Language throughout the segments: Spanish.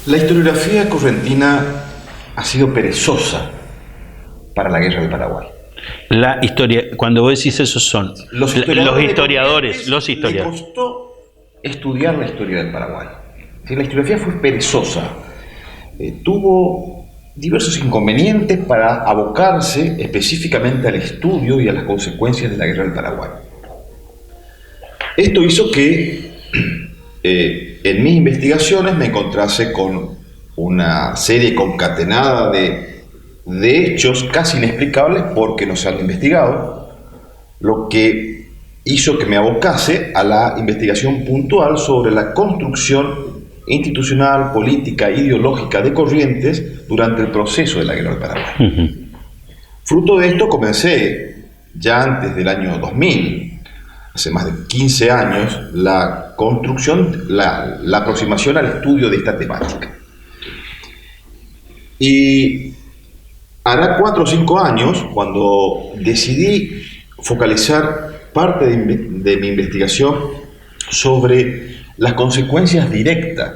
La historiografía correntina ha sido perezosa para la guerra del Paraguay. La historia, cuando vos decís eso, son los historiadores. Le costó estudiar la historia del Paraguay. La historiografía fue perezosa. Tuvo diversos inconvenientes para abocarse específicamente al estudio y a las consecuencias de la guerra del Paraguay. Esto hizo que en mis investigaciones me encontrase con una serie concatenada de hechos casi inexplicables porque no se han investigado, lo que hizo que me abocase a la investigación puntual sobre la construcción institucional, política e ideológica de Corrientes durante el proceso de la guerra del Paraguay. Fruto de esto comencé ya antes del año 2000, hace más de 15 años, la construcción, la aproximación al estudio de esta temática. Y hará 4 o 5 años, cuando decidí focalizar parte de mi investigación sobre las consecuencias directas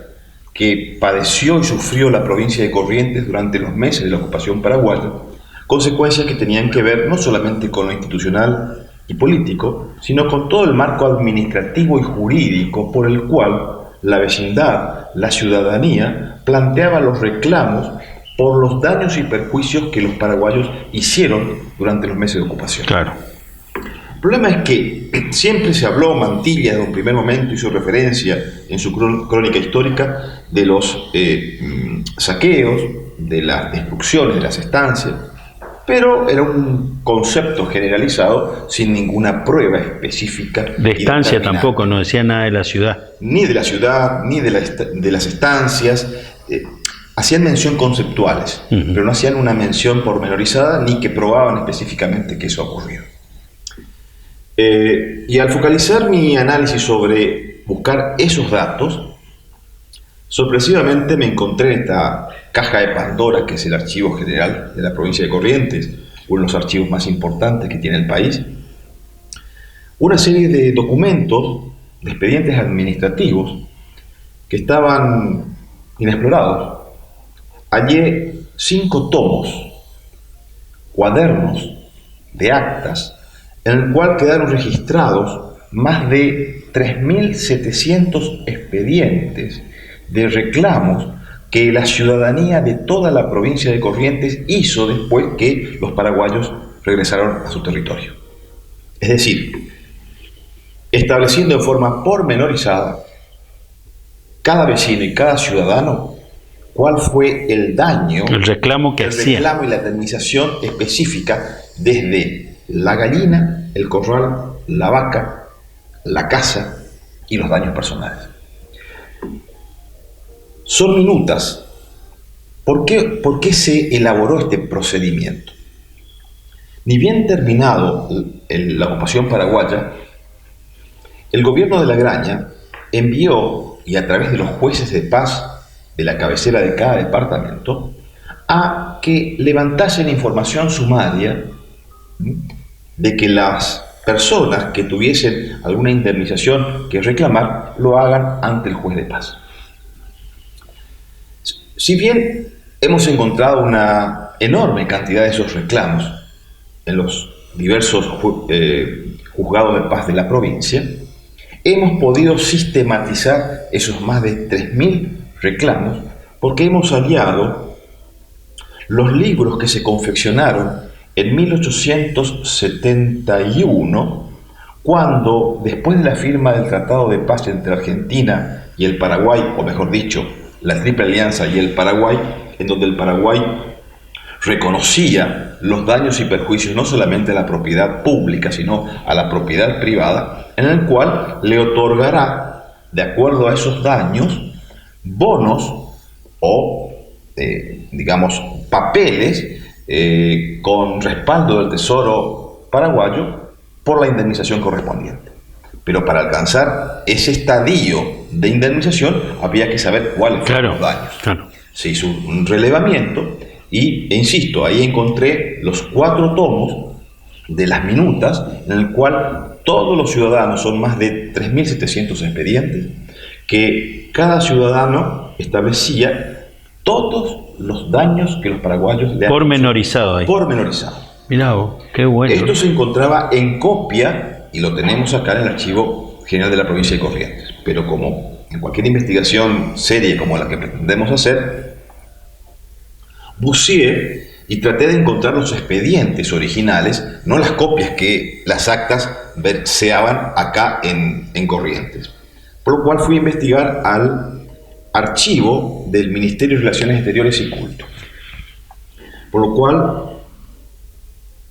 que padeció y sufrió la provincia de Corrientes durante los meses de la ocupación paraguaya, consecuencias que tenían que ver no solamente con lo institucional y político, sino con todo el marco administrativo y jurídico por el cual la vecindad, la ciudadanía, planteaba los reclamos por los daños y perjuicios que los paraguayos hicieron durante los meses de ocupación. Claro. El problema es que siempre se habló, Mantilla desde un primer momento hizo referencia en su crónica histórica de los saqueos, de las destrucciones de las estancias, pero era un concepto generalizado sin ninguna prueba específica. De estancia tampoco, no decía nada de la ciudad. Ni de la ciudad, ni de las estancias. Hacían mención conceptuales, pero no hacían una mención pormenorizada ni que probaban específicamente que eso ocurrió. Y al focalizar mi análisis sobre buscar esos datos, sorpresivamente me encontré en esta caja de Pandora, que es el Archivo General de la provincia de Corrientes, uno de los archivos más importantes que tiene el país, una serie de documentos, de expedientes administrativos, que estaban inexplorados. Hallé 5 tomos, cuadernos de actas, en el cual quedaron registrados más de 3.700 expedientes de reclamos que la ciudadanía de toda la provincia de Corrientes hizo después que los paraguayos regresaron a su territorio. Es decir, estableciendo en forma pormenorizada cada vecino y cada ciudadano cuál fue el daño, el reclamo que hacía, el reclamo y la indemnización específica desde la gallina, el corral, la vaca, la casa y los daños personales. Son minutas. ¿Por qué se elaboró este procedimiento? Ni bien terminado la ocupación paraguaya, el gobierno de La Graña envió, y a través de los jueces de paz de la cabecera de cada departamento, a que levantasen información sumaria de que las personas que tuviesen alguna indemnización que reclamar lo hagan ante el juez de paz. Si bien hemos encontrado una enorme cantidad de esos reclamos en los diversos juzgados de paz de la provincia, hemos podido sistematizar esos más de 3.000 reclamos porque hemos hallado los libros que se confeccionaron en 1871, cuando, después de la firma del Tratado de Paz entre Argentina y el Paraguay, o mejor dicho, la Triple Alianza y el Paraguay, en donde el Paraguay reconocía los daños y perjuicios no solamente a la propiedad pública, sino a la propiedad privada, en el cual le otorgará, de acuerdo a esos daños, bonos o, digamos, papeles con respaldo del Tesoro paraguayo por la indemnización correspondiente. Pero para alcanzar ese estadio de indemnización había que saber cuáles fueron los daños. Claro. Se hizo un relevamiento e insisto, ahí encontré los 4 tomos de las minutas en el cual todos los ciudadanos, son más de 3.700 expedientes, que cada ciudadano establecía todos los daños que los paraguayos le han pormenorizado ahí. Pormenorizado. Mirá vos, qué bueno. Esto se encontraba en copia y lo tenemos acá en el Archivo General de la Provincia de Corrientes. Pero como en cualquier investigación seria como la que pretendemos hacer, buceé y traté de encontrar los expedientes originales, no las copias que las actas verseaban acá en Corrientes. Por lo cual fui a investigar al archivo del Ministerio de Relaciones Exteriores y Culto. Por lo cual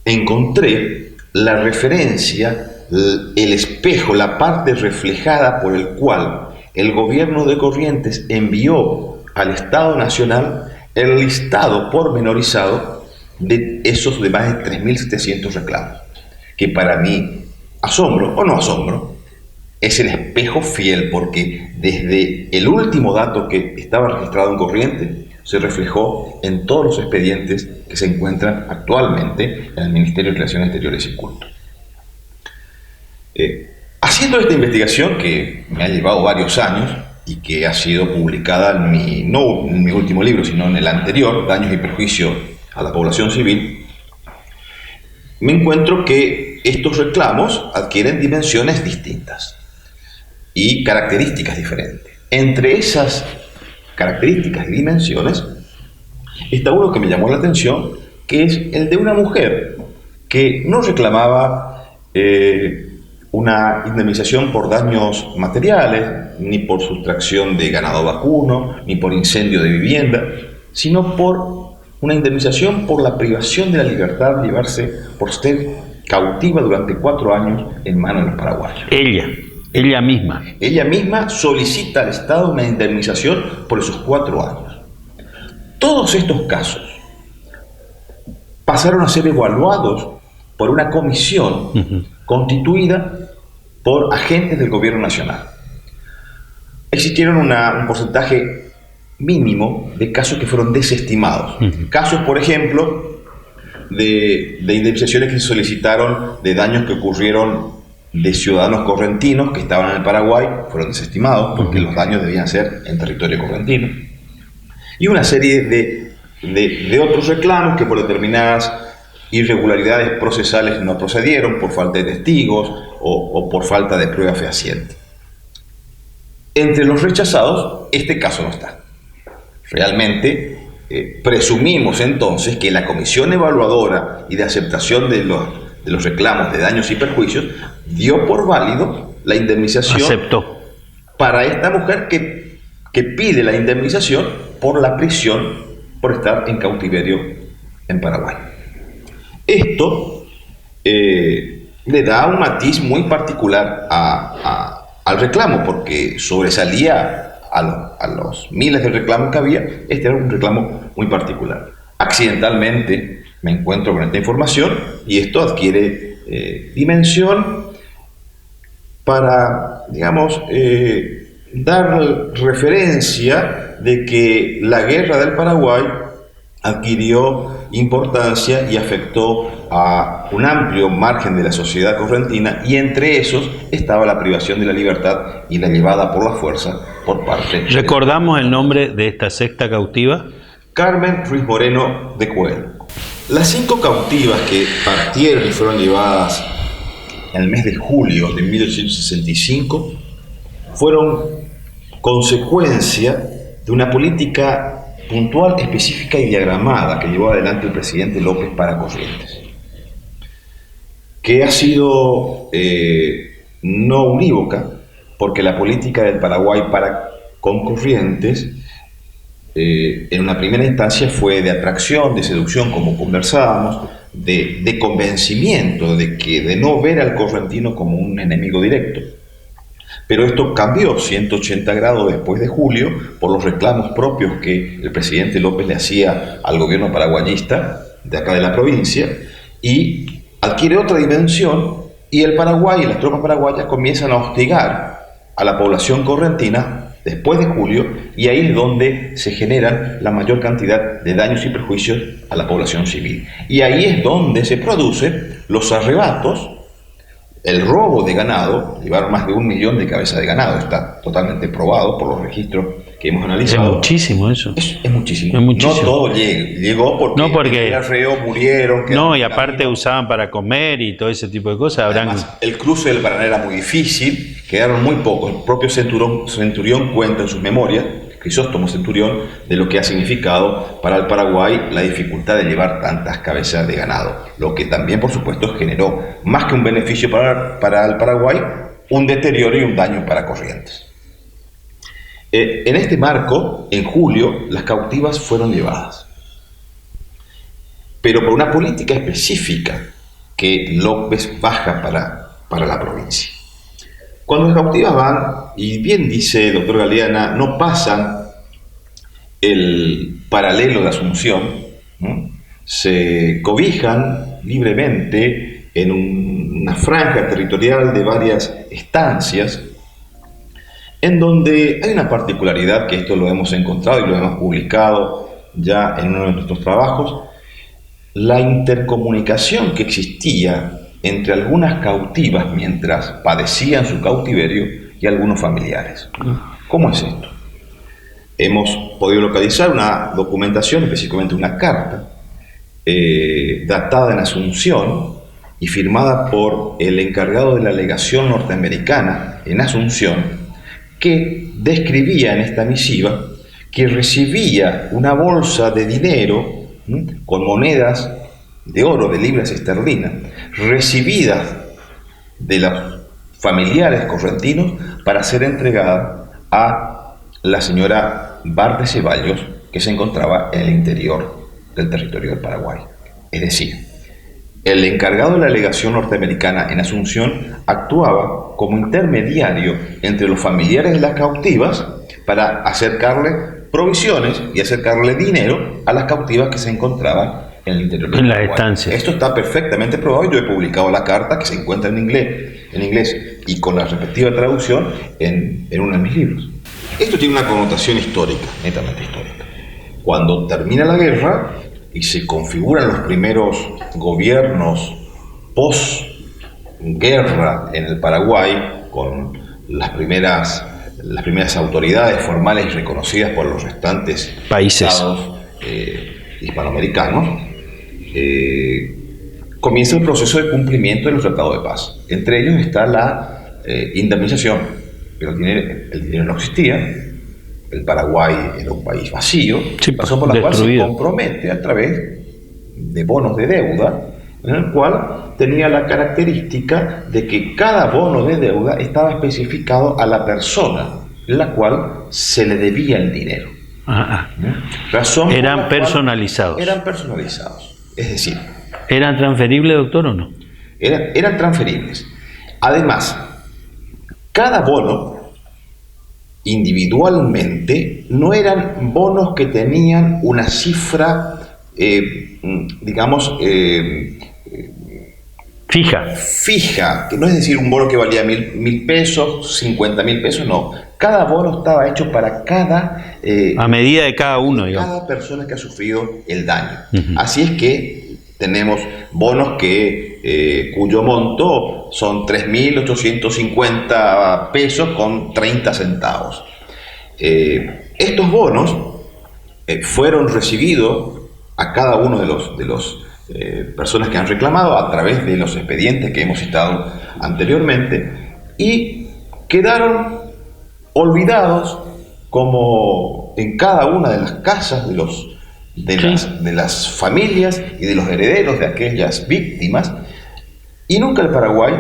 encontré la referencia, el espejo, la parte reflejada por el cual el gobierno de Corrientes envió al Estado Nacional el listado pormenorizado de esos de más de 3.700 reclamos, que para mí, asombro o no asombro, es el espejo fiel, porque desde el último dato que estaba registrado en Corrientes se reflejó en todos los expedientes que se encuentran actualmente en el Ministerio de Relaciones Exteriores y Culto. Haciendo esta investigación, que me ha llevado varios años y que ha sido publicada no en mi último libro, sino en el anterior, Daños y Perjuicios a la Población Civil, me encuentro que estos reclamos adquieren dimensiones distintas y características diferentes. Entre esas características y dimensiones está uno que me llamó la atención, que es el de una mujer que no reclamaba una indemnización por daños materiales, ni por sustracción de ganado vacuno, ni por incendio de vivienda, sino por una indemnización por la privación de la libertad de llevarse por ser cautiva durante 4 años en manos de los paraguayos. Ella misma. Ella misma solicita al Estado una indemnización por esos 4 años. Todos estos casos pasaron a ser evaluados por una comisión constituida por agentes del gobierno nacional. Existieron un porcentaje mínimo de casos que fueron desestimados. Casos, por ejemplo, de indemnizaciones que se solicitaron de daños que ocurrieron de ciudadanos correntinos que estaban en el Paraguay, fueron desestimados porque los daños debían ser en territorio correntino. Y una serie de otros reclamos que por determinadas irregularidades procesales no procedieron por falta de testigos o por falta de prueba fehaciente. Entre los rechazados, este caso no está. Realmente presumimos entonces que la comisión evaluadora y de aceptación de los reclamos de daños y perjuicios dio por válido la indemnización. Aceptó. Para esta mujer que pide la indemnización por la prisión por estar en cautiverio en Paraguay. Esto le da un matiz muy particular al reclamo, porque sobresalía a los miles de reclamos que había. Este era un reclamo muy particular. Accidentalmente me encuentro con esta información y esto adquiere dimensión para, digamos, dar referencia de que la guerra del Paraguay adquirió importancia y afectó a un amplio margen de la sociedad correntina, y entre esos estaba la privación de la libertad y la llevada por la fuerza por parte. ¿Recordamos el nombre de esta sexta cautiva? Carmen Ruiz Moreno de Coelho. Las 5 cautivas que partieron y fueron llevadas en el mes de julio de 1865 fueron consecuencia de una política puntual, específica y diagramada que llevó adelante el presidente López para Corrientes, que ha sido no unívoca, porque la política del Paraguay para con Corrientes en una primera instancia fue de atracción, de seducción, como conversábamos, de convencimiento de no ver al correntino como un enemigo directo. Pero esto cambió 180 grados después de julio por los reclamos propios que el presidente López le hacía al gobierno paraguayista de acá de la provincia, y adquiere otra dimensión, y el Paraguay y las tropas paraguayas comienzan a hostigar a la población correntina después de julio, y ahí es donde se generan la mayor cantidad de daños y perjuicios a la población civil. Y ahí es donde se producen los arrebatos, el robo de ganado. Llevaron más de 1 millón de cabezas de ganado, está totalmente probado por los registros que hemos analizado. Es muchísimo eso. Es muchísimo. Es muchísimo. No todo llegó porque el reo murieron. No, y aparte usaban para comer y todo ese tipo de cosas. Además, el cruce del Paraná era muy difícil, quedaron muy pocos. El propio Centurión cuenta en sus memorias, Crisóstomo Centurión, de lo que ha significado para el Paraguay la dificultad de llevar tantas cabezas de ganado, lo que también, por supuesto, generó, más que un beneficio para el Paraguay, un deterioro y un daño para Corrientes. En este marco, en julio, las cautivas fueron llevadas, pero por una política específica que López baja para la provincia. Cuando las cautivas van, y bien dice el doctor Galeana, no pasan el paralelo de Asunción, ¿no? Se cobijan libremente en una franja territorial de varias estancias, en donde hay una particularidad, que esto lo hemos encontrado y lo hemos publicado ya en uno de nuestros trabajos, la intercomunicación que existía entre algunas cautivas mientras padecían su cautiverio y algunos familiares. ¿Cómo es esto? Hemos podido localizar una documentación, específicamente una carta, datada en Asunción y firmada por el encargado de la legación norteamericana en Asunción, que describía en esta misiva que recibía una bolsa de dinero con monedas de oro, de libras esterlinas, recibidas de los familiares correntinos para ser entregada a la señora Bar de Ceballos, que se encontraba en el interior del territorio del Paraguay. Es decir, el encargado de la legación norteamericana en Asunción actuaba como intermediario entre los familiares de las cautivas para acercarle provisiones y acercarle dinero a las cautivas que se encontraban en el interior del Paraguay. En la estancia. Esto está perfectamente probado y yo he publicado la carta, que se encuentra en inglés y con la respectiva traducción en uno de mis libros. Esto tiene una connotación histórica, netamente histórica. Cuando termina la guerra y se configuran los primeros gobiernos post-guerra en el Paraguay, con las primeras autoridades formales y reconocidas por los restantes países estados hispanoamericanos, comienza el proceso de cumplimiento de los tratados de paz. Entre ellos está la indemnización, pero el dinero no existía. El Paraguay era un país vacío, sí, razón por la cual destruido. se compromete a través de bonos de deuda, en el cual tenía la característica de que cada bono de deuda estaba especificado a la persona en la cual se le debía el dinero. Razón eran personalizados. Eran personalizados. Es decir, ¿eran transferibles, doctor, o no? Eran transferibles. Además, cada bono individualmente no eran bonos que tenían una cifra, fija, que no es decir un bono que valía 1.000 pesos, 50.000 pesos, no. Cada bono estaba hecho para cada... a medida de cada uno, digamos. Cada persona que ha sufrido el daño. Así es que tenemos bonos cuyo monto son 3.850 pesos con 30 centavos. Estos bonos fueron recibidos a cada uno de los personas que han reclamado a través de los expedientes que hemos citado anteriormente y quedaron olvidados, como en cada una de las casas de las familias y de los herederos de aquellas víctimas, y nunca el Paraguay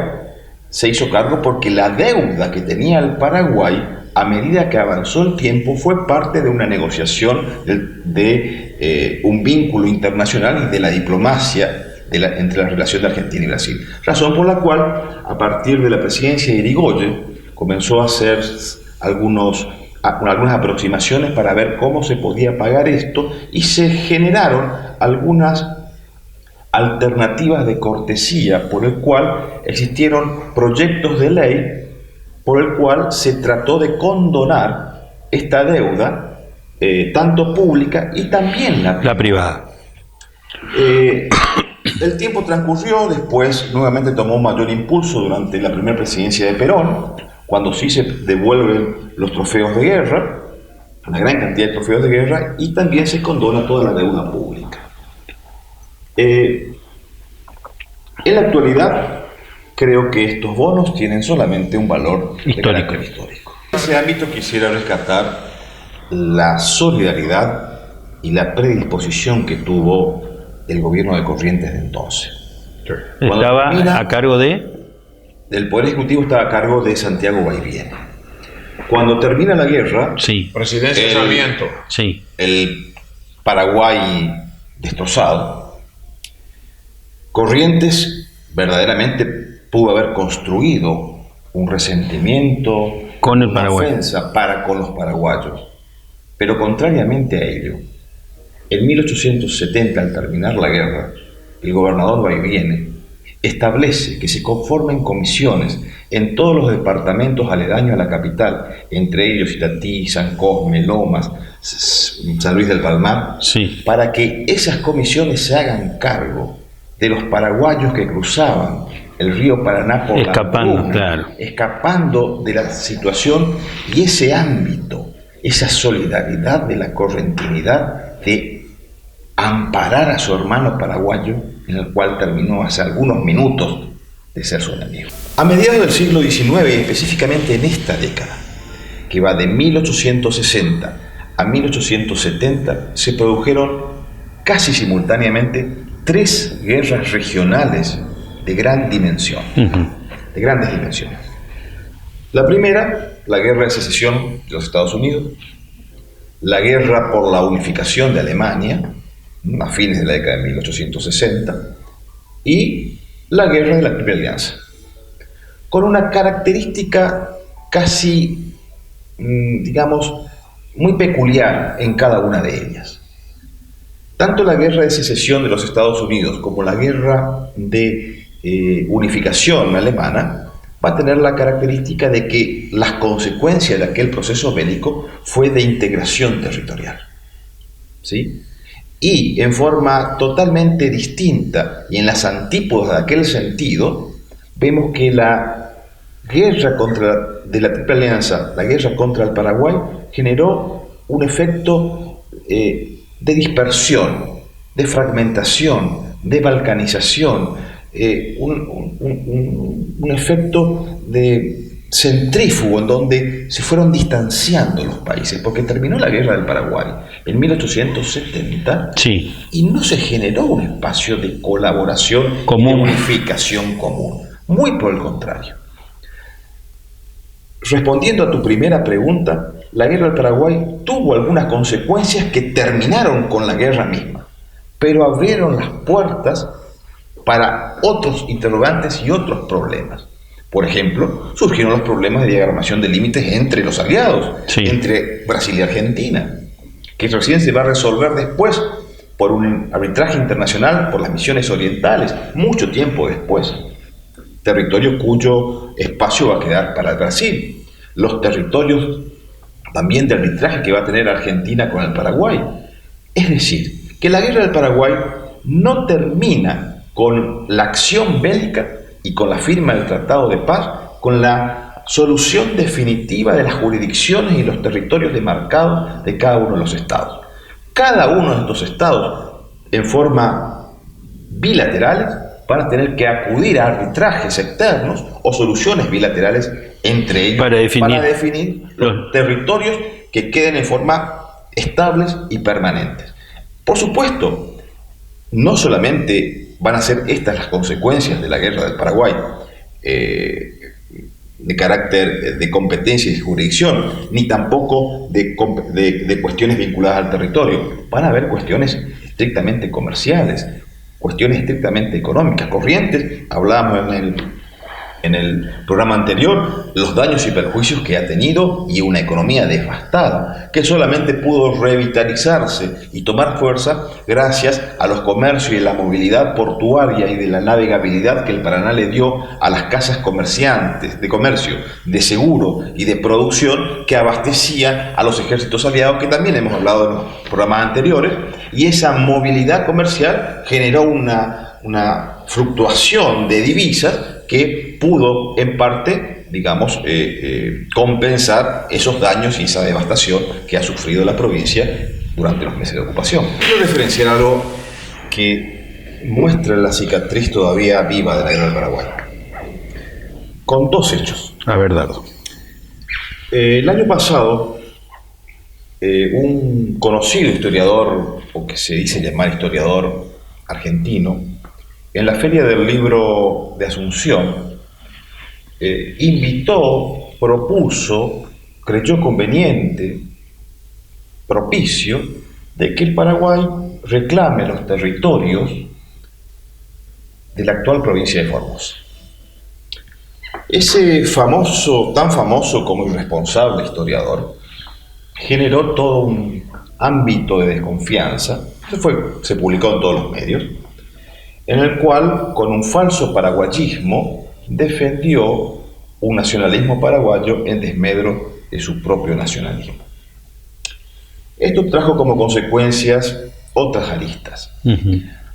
se hizo cargo, porque la deuda que tenía el Paraguay a medida que avanzó el tiempo fue parte de una negociación de un vínculo internacional y de la diplomacia entre la relación de Argentina y Brasil, razón por la cual a partir de la presidencia de Irigoyen comenzó a hacer algunas aproximaciones para ver cómo se podía pagar esto, y se generaron algunas alternativas de cortesía, por el cual existieron proyectos de ley por el cual se trató de condonar esta deuda, tanto pública y también la privada. El tiempo transcurrió, después nuevamente tomó un mayor impulso durante la primera presidencia de Perón, cuando sí se devuelven los trofeos de guerra, una gran cantidad de trofeos de guerra y también se condona toda la deuda pública. En la actualidad, creo que estos bonos tienen solamente un valor de carácter histórico. En ese ámbito quisiera rescatar la solidaridad y la predisposición que tuvo el gobierno de Corrientes de entonces. Estaba a cargo de... El Poder Ejecutivo estaba a cargo de Santiago Guaiviene. Cuando termina la guerra, sí. Presidencia Sarmiento, sí. El Paraguay destrozado, Corrientes verdaderamente pudo haber construido un resentimiento, con el una Paraguay, ofensa para con los paraguayos. Pero contrariamente a ello, en 1870, al terminar la guerra, el gobernador Guaiviene establece que se conformen comisiones en todos los departamentos aledaños a la capital, entre ellos Itatí, San Cosme, Lomas, San Luis del Palmar, sí. para que esas comisiones se hagan cargo de los paraguayos que cruzaban el río Paraná por escapando de la situación, y ese ámbito, esa solidaridad de la correntinidad de amparar a su hermano paraguayo, en el cual terminó hace algunos minutos de ser su enemigo. A mediados del siglo XIX, específicamente en esta década, que va de 1860 a 1870, se produjeron casi simultáneamente 3 guerras regionales de gran dimensión, de grandes dimensiones. La primera, la Guerra de Secesión de los Estados Unidos, la guerra por la unificación de Alemania, a fines de la década de 1860, y la Guerra de la Triple Alianza, con una característica casi, digamos, muy peculiar en cada una de ellas. Tanto la Guerra de Secesión de los Estados Unidos como la Guerra de unificación alemana va a tener la característica de que las consecuencias de aquel proceso bélico fue de integración territorial, ¿sí? Y en forma totalmente distinta y en las antípodas de aquel sentido, vemos que la guerra de la Triple Alianza, la guerra contra el Paraguay, generó un efecto de dispersión, de fragmentación, de balcanización, un efecto de centrífugo en donde se fueron distanciando los países, porque terminó la guerra del Paraguay en 1870, sí, y no se generó un espacio de colaboración común, de unificación común. Muy por el contrario. Respondiendo a tu primera pregunta, la guerra del Paraguay tuvo algunas consecuencias que terminaron con la guerra misma, pero abrieron las puertas para otros interrogantes y otros problemas. Por ejemplo, surgieron los problemas de diagramación de límites entre los aliados, sí, entre Brasil y Argentina, que recién se va a resolver después por un arbitraje internacional por las misiones orientales, mucho tiempo después. Territorio cuyo espacio va a quedar para el Brasil. Los territorios también de arbitraje que va a tener Argentina con el Paraguay. Es decir, que la guerra del Paraguay no termina con la acción bélica y con la firma del Tratado de Paz, con la solución definitiva de las jurisdicciones y los territorios demarcados de cada uno de los estados. Cada uno de estos estados, en forma bilaterales, van a tener que acudir a arbitrajes externos o soluciones bilaterales entre ellos para definir los territorios que queden en forma estables y permanentes. Por supuesto, no solamente van a ser estas las consecuencias de la guerra del Paraguay, de carácter de competencia y jurisdicción, ni tampoco de cuestiones vinculadas al territorio. Van a haber cuestiones estrictamente comerciales, cuestiones estrictamente económicas. Corrientes, hablábamos en el programa anterior, los daños y perjuicios que ha tenido y una economía devastada, que solamente pudo revitalizarse y tomar fuerza gracias a los comercios y la movilidad portuaria y de la navegabilidad que el Paraná le dio a las casas comerciantes de comercio, de seguro y de producción que abastecían a los ejércitos aliados, que también hemos hablado en los programas anteriores, y esa movilidad comercial generó una fluctuación de divisas que pudo en parte digamos, compensar esos daños y esa devastación que ha sufrido la provincia durante los meses de ocupación. Quiero referenciar algo que muestra la cicatriz todavía viva de la guerra del Paraguay, con dos hechos. La verdad. El año pasado, un conocido historiador, o que se dice llamar historiador argentino, en la Feria del Libro de Asunción, propuso, creyó conveniente, propicio, de que el Paraguay reclame los territorios de la actual provincia de Formosa. Ese famoso, tan famoso como irresponsable historiador, generó todo un ámbito de desconfianza, se publicó en todos los medios, en el cual, con un falso paraguayismo, defendió un nacionalismo paraguayo en desmedro de su propio nacionalismo. Esto trajo como consecuencias otras aristas.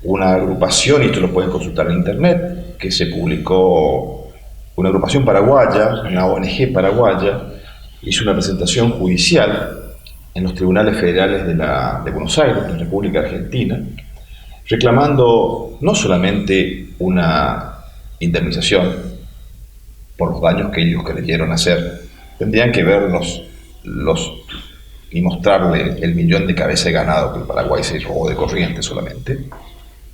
Una agrupación, y esto lo pueden consultar en internet, que se publicó, una agrupación paraguaya, una ONG paraguaya, hizo una presentación judicial en los tribunales federales de Buenos Aires, de la República Argentina, reclamando no solamente una indemnización por los daños que ellos creyeron hacer, tendrían que verlos y mostrarle el millón de cabezas de ganado que el Paraguay se robó de Corrientes solamente,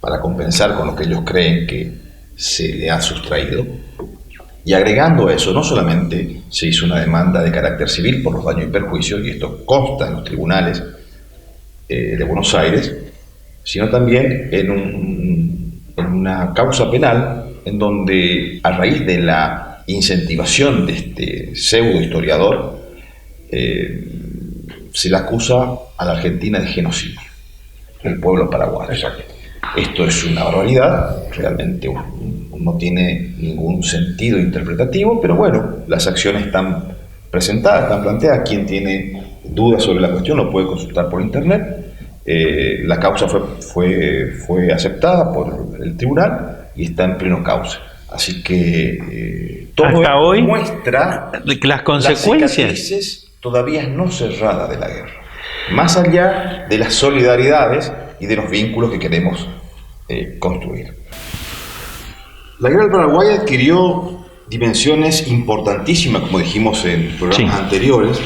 para compensar con lo que ellos creen que se le ha sustraído. Y agregando a eso, no solamente se hizo una demanda de carácter civil por los daños y perjuicios, y esto consta en los tribunales de Buenos Aires, sino también en una causa penal en donde, a raíz de la incentivación de este pseudo historiador, se le acusa a la Argentina de genocidio del pueblo paraguayo. Exacto. Esto es una barbaridad, realmente no tiene ningún sentido interpretativo, pero bueno, las acciones están presentadas, están planteadas. Quien tiene dudas sobre la cuestión lo puede consultar por internet. La causa fue aceptada por el tribunal y está en pleno cauce. Así que todo hasta hoy muestra las consecuencias, las cicatrices todavía no cerradas de la guerra, más allá de las solidaridades y de los vínculos que queremos construir. La guerra del Paraguay adquirió dimensiones importantísimas, como dijimos en programas anteriores,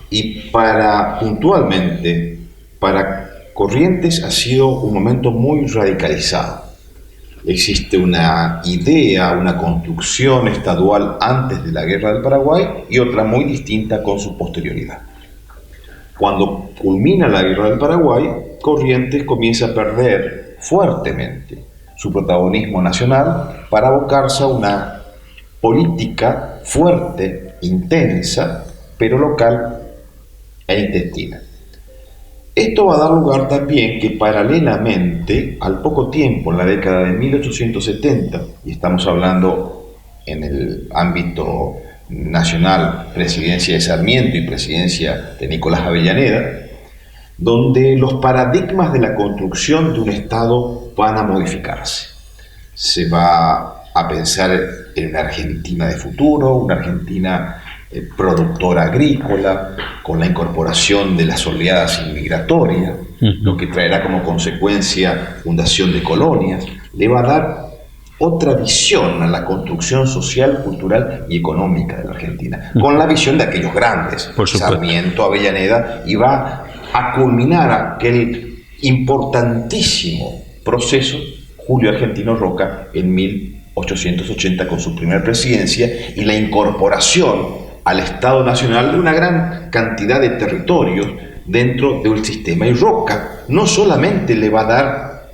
y puntualmente para Corrientes ha sido un momento muy radicalizado. Existe una idea, una construcción estadual antes de la guerra del Paraguay y otra muy distinta con su posterioridad. Cuando culmina la guerra del Paraguay, Corrientes comienza a perder fuertemente su protagonismo nacional para abocarse a una política fuerte, intensa, pero local e intestina. Esto va a dar lugar también que paralelamente, al poco tiempo, en la década de 1870, y estamos hablando en el ámbito nacional, presidencia de Sarmiento y presidencia de Nicolás Avellaneda, donde los paradigmas de la construcción de un Estado van a modificarse. Se va a pensar en una Argentina de futuro, una Argentina productora agrícola, con la incorporación de las oleadas inmigratorias, lo que traerá como consecuencia fundación de colonias, le va a dar otra visión a la construcción social, cultural y económica de la Argentina, con la visión de aquellos grandes, Sarmiento, Avellaneda, y va a culminar aquel importantísimo proceso Julio Argentino Roca en 1880 con su primera presidencia y la incorporación al Estado Nacional de una gran cantidad de territorios dentro del sistema. Y Roca no solamente le va a dar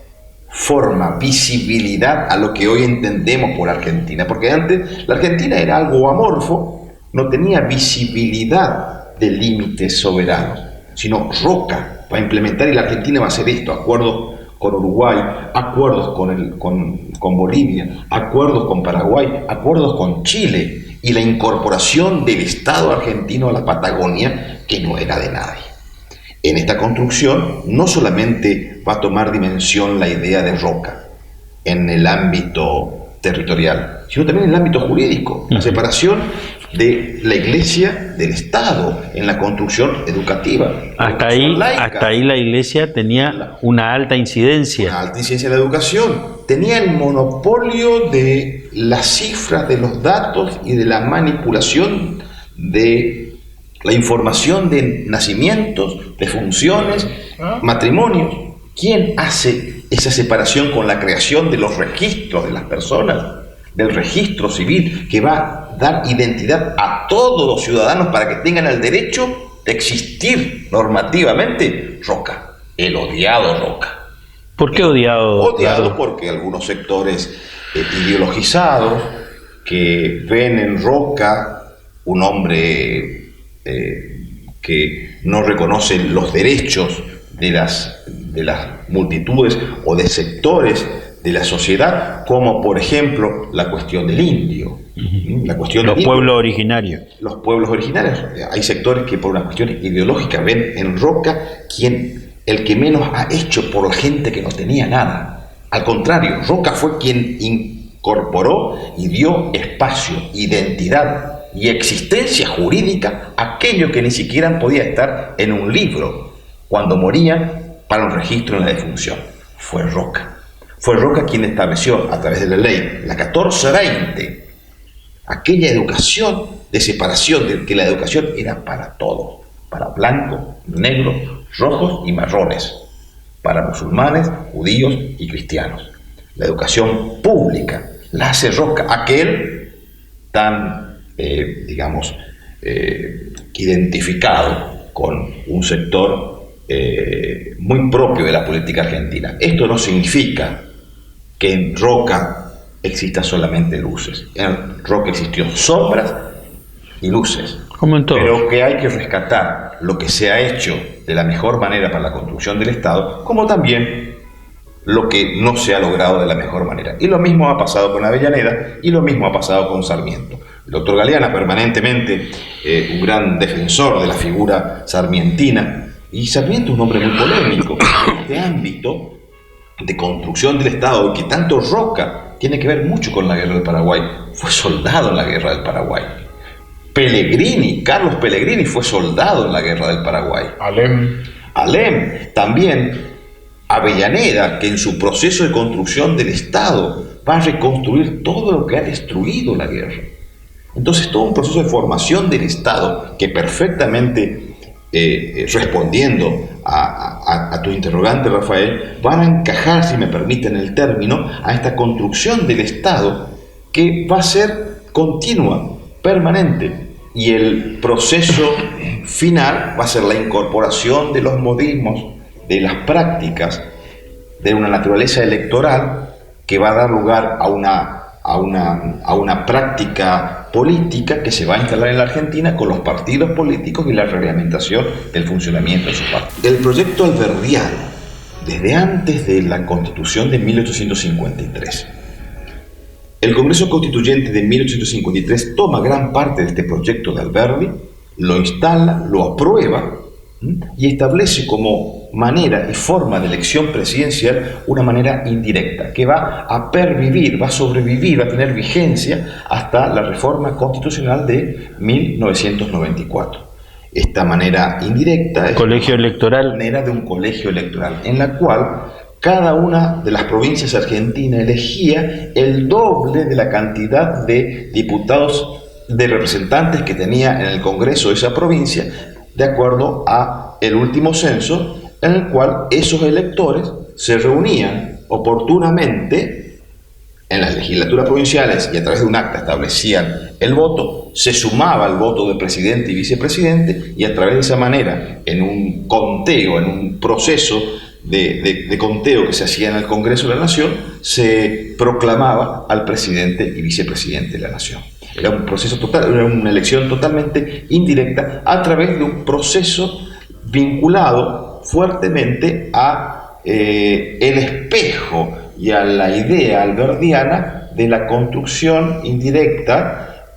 forma, visibilidad a lo que hoy entendemos por Argentina, porque antes la Argentina era algo amorfo, no tenía visibilidad de límites soberanos, sino Roca va a implementar, y la Argentina va a hacer esto: acuerdos con Uruguay, acuerdos con Bolivia, acuerdos con Paraguay, acuerdos con Chile, y la incorporación del Estado argentino a la Patagonia, que no era de nadie. En esta construcción no solamente va a tomar dimensión la idea de Roca en el ámbito territorial, sino también en el ámbito jurídico, la separación de la Iglesia del Estado en la construcción educativa. Hasta ahí la Iglesia tenía una alta incidencia. Una alta incidencia en la educación. Tenía el monopolio de las cifras, de los datos y de la manipulación de la información de nacimientos, de funciones, matrimonios. ¿Quién hace esa separación con la creación de los registros de las personas? Del registro civil que va a dar identidad a todos los ciudadanos para que tengan el derecho de existir normativamente. Roca, el odiado Roca. ¿Por qué odiado? Odiado porque algunos sectores ideologizados que ven en Roca un hombre que no reconoce los derechos de las multitudes o de sectores de la sociedad, como por ejemplo la cuestión del indio. La cuestión los pueblos originarios. Los pueblos originarios. Hay sectores que por una cuestión ideológica ven en Roca el que menos ha hecho por la gente que no tenía nada. Al contrario, Roca fue quien incorporó y dio espacio, identidad y existencia jurídica a aquello que ni siquiera podía estar en un libro cuando morían para un registro en la defunción. Fue Roca. Fue Roca quien estableció a través de la ley, la 1420, aquella educación de separación, de que la educación era para todos, para blancos, negros, rojos y marrones, para musulmanes, judíos y cristianos. La educación pública la hace Roca, aquel tan, identificado con un sector muy propio de la política argentina. Esto no significa que en Roca exista solamente luces. En Roca existió sombras y luces. Como en todo. Pero que hay que rescatar lo que se ha hecho de la mejor manera para la construcción del Estado, como también lo que no se ha logrado de la mejor manera. Y lo mismo ha pasado con Avellaneda y lo mismo ha pasado con Sarmiento. El doctor Galeana, permanentemente un gran defensor de la figura sarmientina, y Sarmiento es un hombre muy polémico en este ámbito de construcción del Estado, que tanto Roca tiene que ver mucho con la guerra del Paraguay. Fue soldado en la guerra del Paraguay. Carlos Pellegrini fue soldado en la guerra del Paraguay. Alem también. Avellaneda, que en su proceso de construcción del Estado va a reconstruir todo lo que ha destruido la guerra. Entonces, todo un proceso de formación del Estado que perfectamente, respondiendo a tu interrogante, Rafael, van a encajar, si me permiten el término, a esta construcción del Estado que va a ser continua, permanente, y el proceso final va a ser la incorporación de los modismos, de las prácticas, de una naturaleza electoral que va a dar lugar a una práctica política que se va a instalar en la Argentina con los partidos políticos y la reglamentación del funcionamiento de sus partidos. El proyecto alberdiano, desde antes de la Constitución de 1853, el Congreso Constituyente de 1853 toma gran parte de este proyecto de Alberdi, lo instala, lo aprueba y establece como manera y forma de elección presidencial una manera indirecta que va a pervivir, va a sobrevivir, va a tener vigencia hasta la reforma constitucional de 1994. Esta manera indirecta es colegio electoral. La manera de un colegio electoral en la cual cada una de las provincias argentinas elegía el doble de la cantidad de diputados, de representantes que tenía en el Congreso de esa provincia, de acuerdo a el último censo, en el cual esos electores se reunían oportunamente en las legislaturas provinciales y a través de un acta establecían el voto, se sumaba el voto de presidente y vicepresidente, y a través de esa manera, en un conteo, en un proceso de conteo que se hacía en el Congreso de la Nación, se proclamaba al presidente y vicepresidente de la Nación. Era un proceso total, era una elección totalmente indirecta a través de un proceso vinculado fuertemente a el espejo y a la idea alberdiana de la construcción indirecta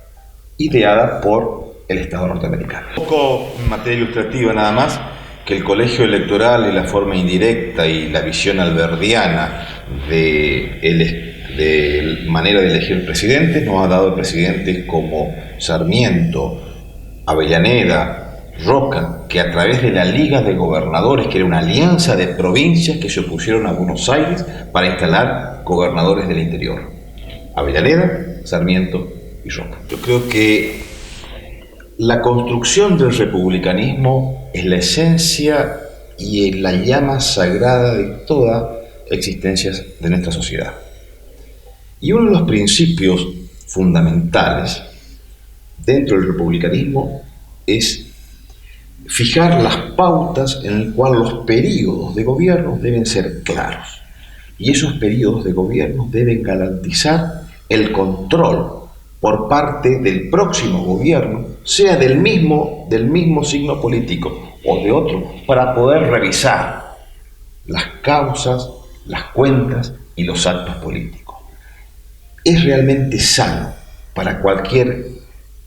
ideada por el Estado norteamericano. Un poco en materia ilustrativa nada más, que el colegio electoral y la forma indirecta y la visión alberdiana del de manera de elegir presidentes, nos ha dado presidentes como Sarmiento, Avellaneda, Roca, que a través de la Liga de Gobernadores, que era una alianza de provincias que se opusieron a Buenos Aires para instalar gobernadores del interior. Avellaneda, Sarmiento y Roca. Yo creo que la construcción del republicanismo es la esencia y la llama sagrada de toda existencia de nuestra sociedad. Y uno de los principios fundamentales dentro del republicanismo es fijar las pautas en el cual los periodos de gobierno deben ser claros. Y esos periodos de gobierno deben garantizar el control por parte del próximo gobierno, sea del mismo signo político o de otro, para poder revisar las causas, las cuentas y los actos políticos. Es realmente sano para cualquier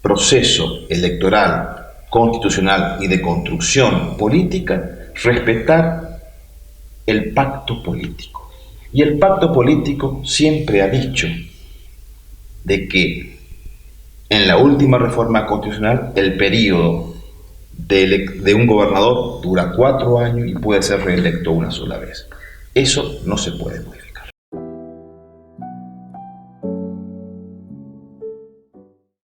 proceso electoral, constitucional y de construcción política respetar el pacto político. Y el pacto político siempre ha dicho de que en la última reforma constitucional el periodo de un gobernador dura 4 años y puede ser reelecto una sola vez. Eso no se puede modificar.